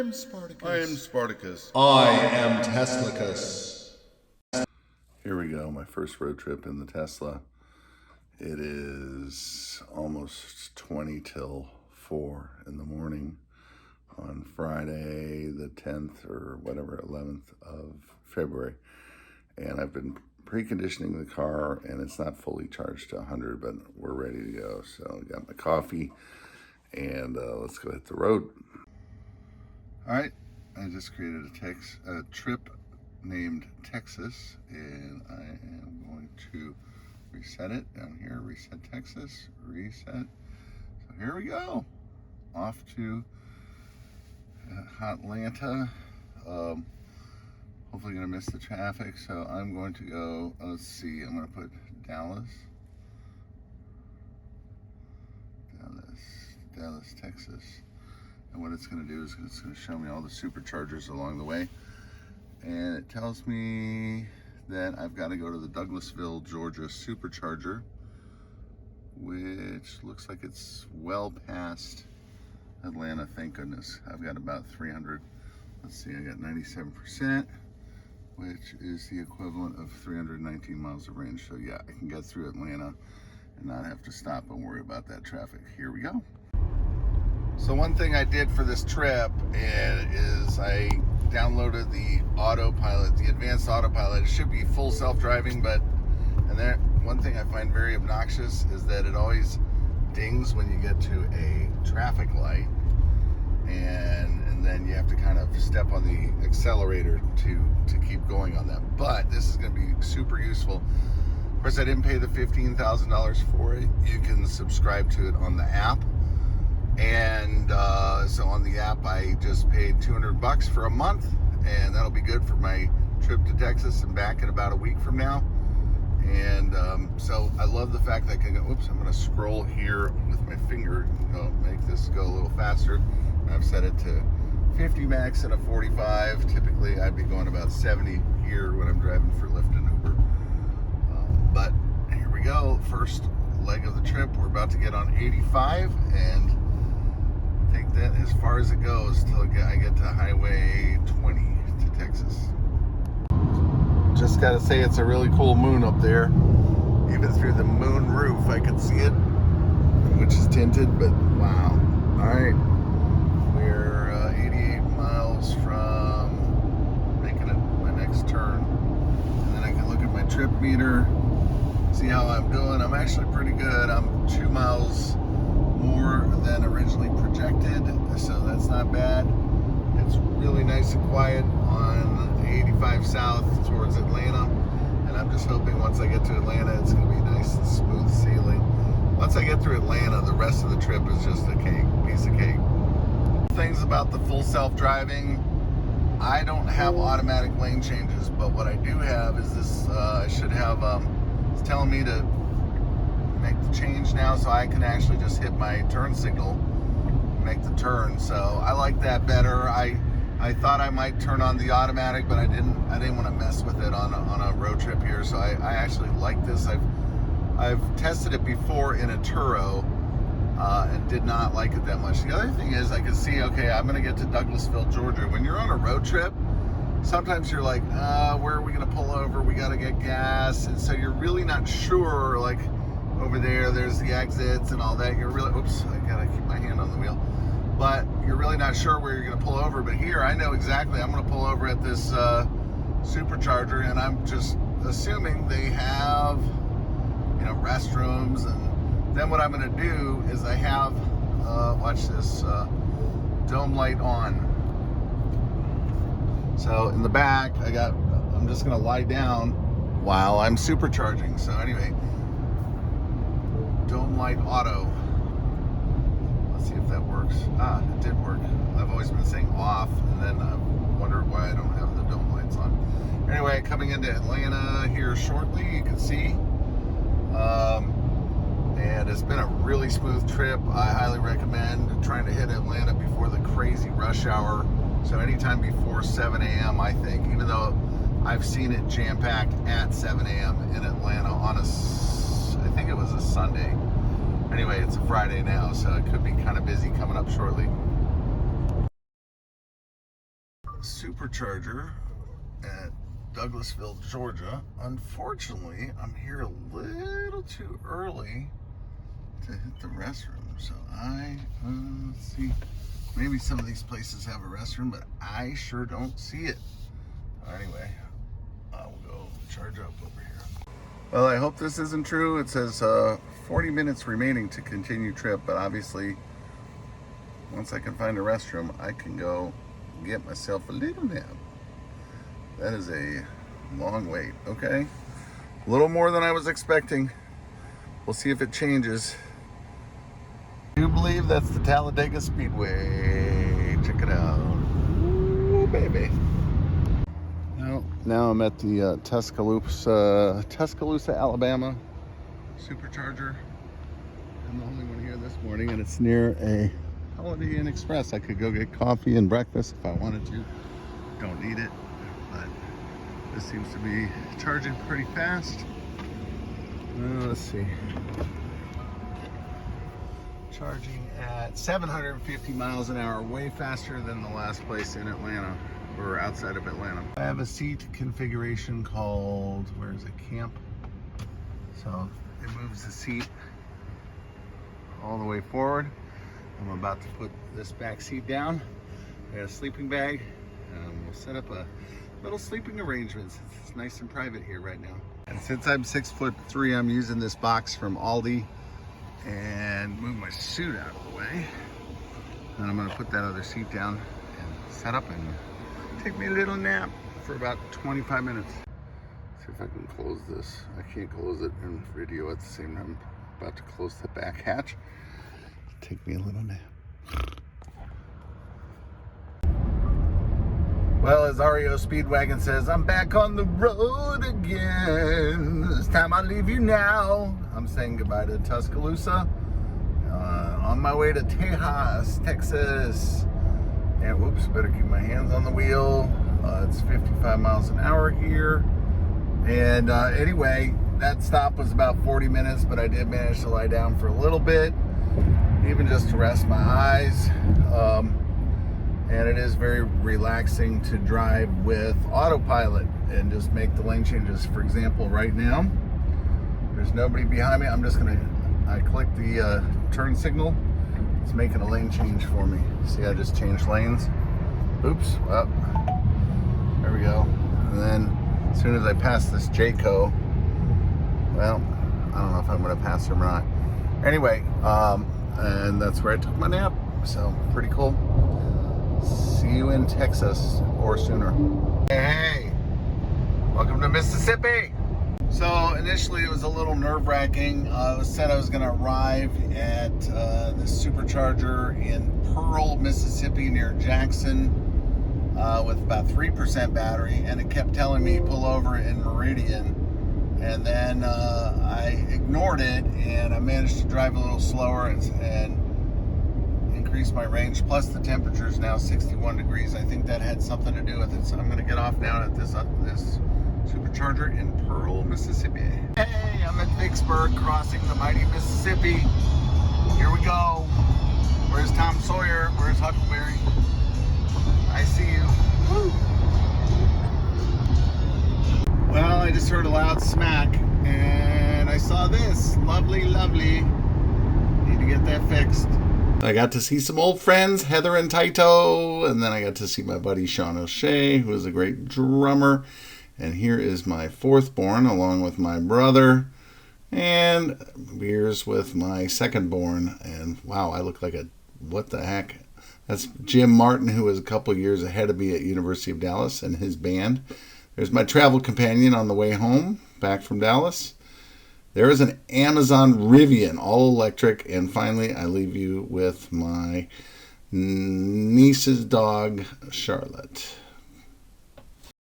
am Spartacus. I am Spartacus. I am Teslicus. Here we go, my first road trip in the Tesla. It is almost 20 till 4 in the morning on Friday the 10th or whatever, 11th of February. And I've been preconditioning the car and it's not fully charged to 100, but we're ready to go. So I got my coffee and let's go hit the road. All right, I just created a trip named Texas, and I am going to reset it down here. Reset Texas, reset. So here we go, off to Atlanta. Hopefully gonna miss the traffic, so I'm going to go, let's see, I'm gonna put Dallas, Texas. And what it's gonna do is it's gonna show me all the superchargers along the way. And it tells me that I've got to go to the Douglasville, Georgia supercharger, which looks like it's well past Atlanta, thank goodness. I've got about 300, let's see, I got 97%, which is the equivalent of 319 miles of range. So yeah, I can get through Atlanta and not have to stop and worry about that traffic. Here we go. So one thing I did for this trip is I downloaded the autopilot, the advanced autopilot. It should be full self-driving, but one thing I find very obnoxious is that it always dings when you get to a traffic light, and then you have to kind of step on the accelerator to keep going on that. But this is going to be super useful. Of course, I didn't pay the $15,000 for it. You can subscribe to it on the app. And so on the app, I just paid $200 for a month, and that'll be good for my trip to Texas and back in about a week from now. And so I love the fact that I can go, oops, I'm going to scroll here with my finger, make this go a little faster. I've set it to 50 max and a 45. Typically, I'd be going about 70 here when I'm driving for Lyft and Uber. But here we go, first leg of the trip. We're about to get on 85 and take that as far as it goes till I get to Highway 20 to Texas. Just gotta say, it's a really cool moon up there. Even through the moon roof, I can see it, which is tinted, but wow. All right, we're 88 miles from making it my next turn. And then I can look at my trip meter, see how I'm doing. I'm actually pretty good. I'm 2 miles more than originally projected, so that's not bad. It's really nice and quiet on 85 south towards Atlanta, and I'm just hoping once I get to Atlanta it's going to be nice and smooth sailing. Once I get through Atlanta, the rest of the trip is just a piece of cake. Things about the full self-driving, I don't have automatic lane changes, but what I do have is this, I should have, it's telling me to make the change now, so I can actually just hit my turn signal, make the turn. So I like that better. I thought I might turn on the automatic, but I didn't want to mess with it on a road trip here. So I actually like this. I've tested it before in a Turo and did not like it that much. The other thing is I can see, okay, I'm gonna get to Douglasville, Georgia. When you're on a road trip, sometimes you're like, where are we gonna pull over? We gotta get gas. And so you're really not sure, like, over there's the exits and all that. You're really, oops, I gotta keep my hand on the wheel. But you're really not sure where you're gonna pull over. But here, I know exactly, I'm gonna pull over at this supercharger, and I'm just assuming they have, restrooms. And then what I'm gonna do is I have, watch this, dome light on. So in the back, I'm just gonna lie down while I'm supercharging. So anyway, dome light auto. Let's see if that works. It did work. I've always been saying off, and then I wondered why I don't have the dome lights on. Anyway, coming into Atlanta here shortly, you can see. And it's been a really smooth trip. I highly recommend trying to hit Atlanta before the crazy rush hour. So anytime before 7 a.m., I think, even though I've seen it jam-packed at 7 a.m. in Atlanta on I think it was a Sunday. Anyway, it's a Friday now, so it could be kind of busy coming up shortly. supercharger at Douglasville, Georgia. Unfortunately, I'm here a little too early to hit the restroom. So let's see, maybe some of these places have a restroom, but I sure don't see it. Anyway, I'll go charge up over here. Well, I hope this isn't true. It says 40 minutes remaining to continue trip, but obviously once I can find a restroom, I can go get myself a little nap. That is a long wait. Okay, a little more than I was expecting. We'll see if it changes. I do believe that's the Talladega Speedway. Check it out. Ooh, baby. Now I'm at the Tuscaloosa, Alabama supercharger. I'm the only one here this morning, and it's near a Holiday Inn Express. I could go get coffee and breakfast if I wanted to. Don't need it, but this seems to be charging pretty fast. Let's see. Charging at 750 miles an hour, way faster than the last place in Atlanta, or outside of Atlanta. I have a seat configuration called, where is it, camp? So it moves the seat all the way forward. I'm about to put this back seat down. I got a sleeping bag. We'll set up a little sleeping arrangement. It's nice and private here right now. And since I'm 6'3", I'm using this box from Aldi and move my suit out of the way. And I'm gonna put that other seat down and set up and take me a little nap for about 25 minutes. See if I can close this. I can't close it in video at the same time. I'm about to close the back hatch. Take me a little nap. Well, as REO Speedwagon says, I'm back on the road again. It's time I leave you now. I'm saying goodbye to Tuscaloosa. On my way to Tejas, Texas. And whoops, better keep my hands on the wheel. It's 55 miles an hour here. And anyway, that stop was about 40 minutes, but I did manage to lie down for a little bit, even just to rest my eyes. And it is very relaxing to drive with autopilot and just make the lane changes. For example, right now, there's nobody behind me. I click the turn signal. It's making a lane change for me. See, I just changed lanes. Oops, well, there we go. And then as soon as I pass this Jayco, well, I don't know if I'm gonna pass him or not. Anyway, and that's where I took my nap. So pretty cool. See you in Texas or sooner. Hey, welcome to Mississippi. So initially it was a little nerve-wracking. I said I was going to arrive at the supercharger in Pearl, Mississippi, near Jackson, with about 3% battery, and it kept telling me pull over in Meridian. And then I ignored it, and I managed to drive a little slower and increase my range. Plus the temperature is now 61 degrees. I think that had something to do with it. So I'm going to get off now at this supercharger in Pearl, Mississippi. Hey, I'm at Vicksburg, crossing the mighty Mississippi. Here we go. Where's Tom Sawyer? Where's Huckleberry? I see you. Woo. Well, I just heard a loud smack and I saw this. Lovely, lovely. Need to get that fixed. I got to see some old friends, Heather and Taito, and then I got to see my buddy Sean O'Shea, who is a great drummer. And here is my fourth born, along with my brother, and beers with my second born. And wow, I look like a, what the heck? That's Jim Martin, who is a couple years ahead of me at University of Dallas, and his band. There's my travel companion on the way home, back from Dallas. There is an Amazon Rivian, all electric. And finally, I leave you with my niece's dog, Charlotte.